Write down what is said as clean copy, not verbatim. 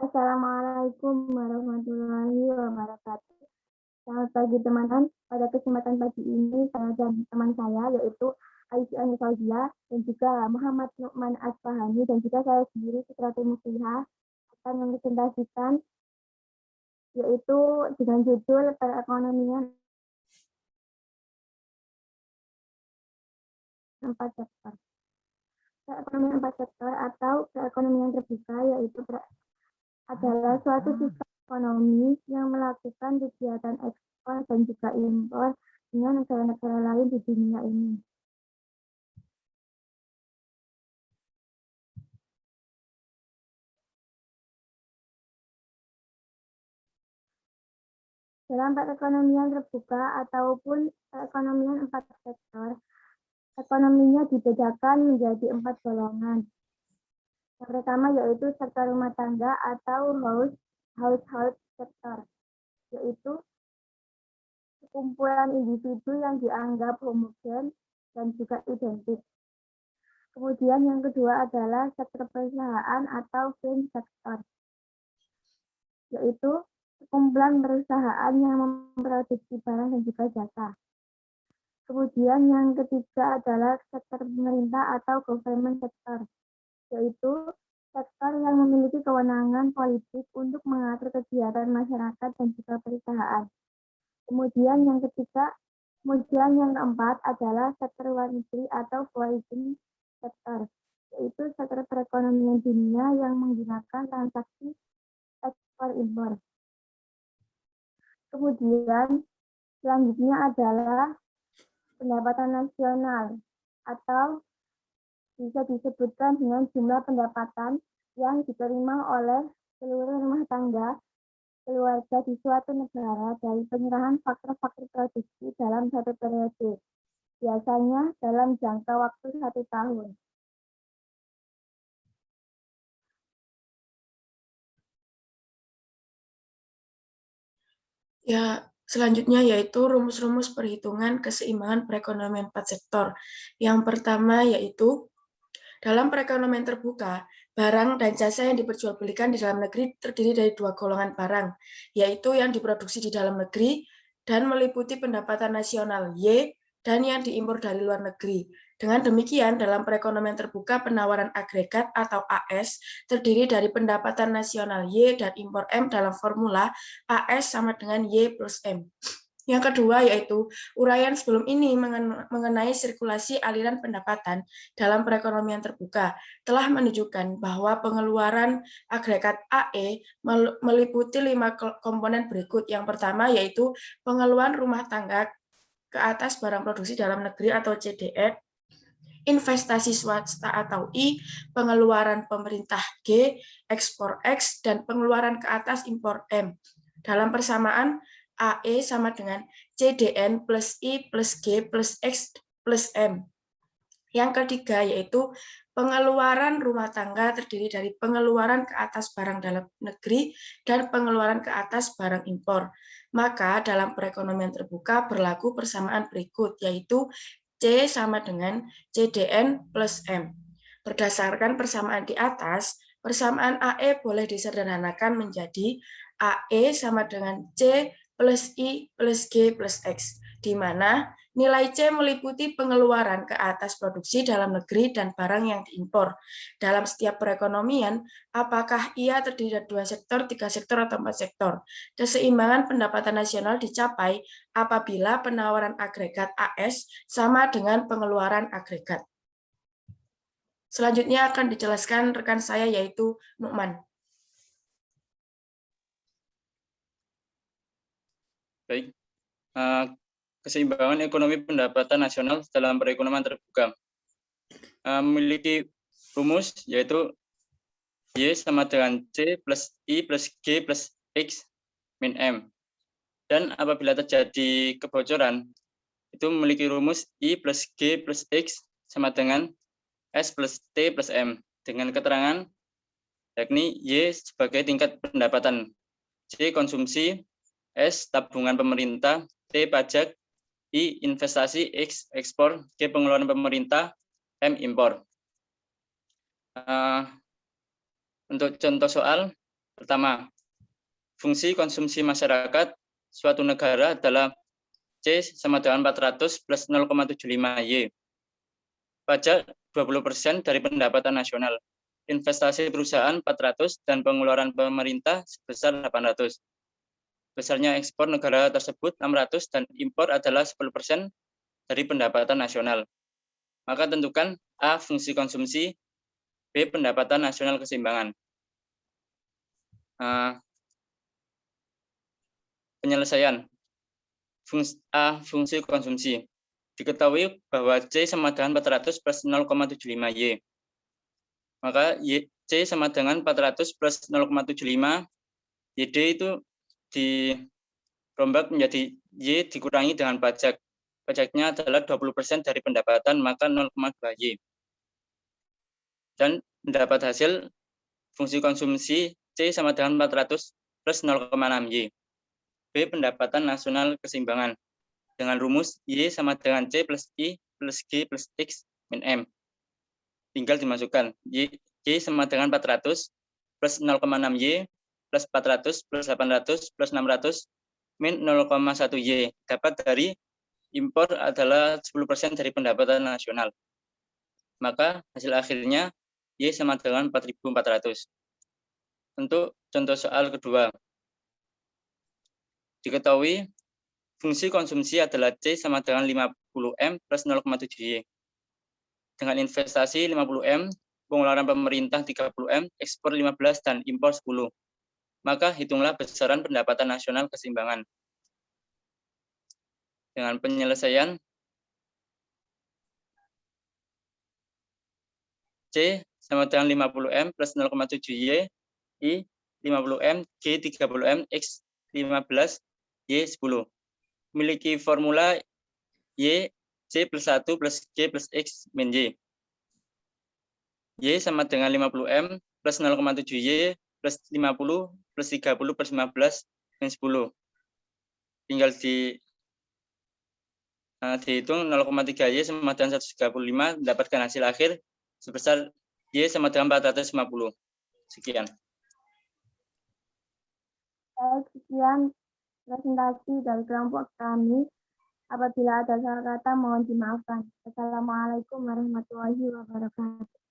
Assalamualaikum warahmatullahi wabarakatuh. Selamat pagi teman-teman. Pada kesempatan pagi ini saya dan teman saya yaitu Aisyah Fauzia dan juga Muhammad Nu'man Asfahani dan juga saya sendiri Fitratul Musliha akan mempresentasikan yaitu dengan judul perekonomian 4 sektor. Perekonomian 4 sektor atau perekonomian terbuka yaitu adalah suatu sistem ekonomi yang melakukan kegiatan ekspor dan juga impor dengan negara-negara lain di dunia ini. Dalam perekonomian terbuka ataupun perekonomian 4 sektor, ekonominya dibedakan menjadi 4 golongan. Yang pertama yaitu sektor rumah tangga atau household sector, yaitu kumpulan individu yang dianggap homogen dan juga identik. Kemudian yang kedua adalah sektor perusahaan atau firm sector, yaitu kumpulan perusahaan yang memproduksi barang dan juga jasa. Kemudian yang ketiga adalah sektor pemerintah atau government sector, yaitu sektor yang memiliki kewenangan politik untuk mengatur kegiatan masyarakat dan juga perusahaan. Kemudian yang keempat adalah sektor luar negeri atau foreign sector, yaitu sektor perekonomian dunia yang menggunakan transaksi ekspor impor. Kemudian selanjutnya adalah pendapatan nasional atau bisa disebutkan dengan jumlah pendapatan yang diterima oleh seluruh rumah tangga keluarga di suatu negara dari penyerahan faktor-faktor produksi dalam satu periode, biasanya dalam jangka waktu 1 tahun. Ya, selanjutnya yaitu rumus-rumus perhitungan keseimbangan perekonomian 4 sektor. Yang pertama yaitu dalam perekonomian terbuka, barang dan jasa yang diperjualbelikan di dalam negeri terdiri dari 2 golongan barang, yaitu yang diproduksi di dalam negeri dan meliputi pendapatan nasional Y dan yang diimpor dari luar negeri. Dengan demikian, dalam perekonomian terbuka, penawaran agregat atau AS terdiri dari pendapatan nasional Y dan impor M dalam formula AS sama dengan Y plus M. Yang kedua yaitu uraian sebelum ini mengenai sirkulasi aliran pendapatan dalam perekonomian terbuka telah menunjukkan bahwa pengeluaran agregat AE meliputi 5 komponen berikut. Yang pertama yaitu pengeluaran rumah tangga ke atas barang produksi dalam negeri atau CDN, investasi swasta atau I, pengeluaran pemerintah G, ekspor X, dan pengeluaran ke atas impor M. Dalam persamaan, AE sama dengan CDN plus I plus G plus X plus M. Yang ketiga yaitu pengeluaran rumah tangga terdiri dari pengeluaran ke atas barang dalam negeri dan pengeluaran ke atas barang impor. Maka dalam perekonomian terbuka berlaku persamaan berikut, yaitu C sama dengan CDN plus M. Berdasarkan persamaan di atas, persamaan AE boleh disederhanakan menjadi AE sama dengan C plus I plus G plus X, di mana nilai C meliputi pengeluaran ke atas produksi dalam negeri dan barang yang diimpor. Dalam setiap perekonomian, apakah ia terdiri dari 2 sektor, 3 sektor, atau 4 sektor. Keseimbangan pendapatan nasional dicapai apabila penawaran agregat AS sama dengan pengeluaran agregat. Selanjutnya akan dijelaskan rekan saya yaitu Nu'man. Baik. Keseimbangan ekonomi pendapatan nasional dalam perekonomian terbuka memiliki rumus yaitu Y sama dengan C plus I plus G plus X min M. Dan apabila terjadi kebocoran, itu memiliki rumus I plus G plus X sama dengan S plus T plus M. Dengan keterangan yakni Y sebagai tingkat pendapatan, C konsumsi, S tabungan pemerintah, T pajak, I investasi, X ekspor, G pengeluaran pemerintah, M impor. Untuk contoh soal, Pertama, fungsi konsumsi masyarakat suatu negara adalah C sama dengan 400 plus 0,75 Y. Pajak 20% dari pendapatan nasional. Investasi perusahaan 400 dan pengeluaran pemerintah sebesar 800. Besarnya ekspor negara tersebut 600 dan impor adalah 10% dari pendapatan nasional. Maka tentukan A. Fungsi konsumsi, B. Pendapatan nasional keseimbangan. Penyelesaian. A. Fungsi konsumsi. Diketahui bahwa C sama dengan 400 plus 0,75 Y. Maka C sama dengan 400 plus 0,75, YD itu dirombak menjadi Y dikurangi dengan pajak. Pajaknya adalah 20% dari pendapatan, maka 0,2 Y. Dan mendapat hasil fungsi konsumsi C sama dengan 400 plus 0,6 Y. B. Pendapatan nasional keseimbangan. Dengan rumus Y sama dengan C plus I plus G plus X min M. Tinggal dimasukkan. Y sama dengan 400 plus 0,6 Y plus 400 plus 800 plus 600 min 0,1 Y. Dapat dari impor adalah 10% dari pendapatan nasional. Maka hasil akhirnya Y sama dengan 4.400. Untuk contoh soal kedua. Diketahui fungsi konsumsi adalah C sama dengan 50M plus 0,7 Y. Dengan investasi 50M, pengeluaran pemerintah 30M, ekspor 15 dan impor 10. Maka hitunglah besaran pendapatan nasional keseimbangan. Dengan penyelesaian C sama dengan 50M plus 0,7 Y, I 50M, G 30M, X 15, Y 10. Memiliki formula Y, C plus 1 plus G plus X min Y. Y sama dengan 50M plus 0,7 Y plus 50 plus 30 plus 15 min 10. Tinggal dihitung 0,3 Y sama dengan 135, mendapatkan hasil akhir sebesar Y sama dengan 450. Sekian. Baik, sekian presentasi dari kelompok kami. Apabila ada salah kata mohon dimaafkan. Assalamualaikum warahmatullahi wabarakatuh.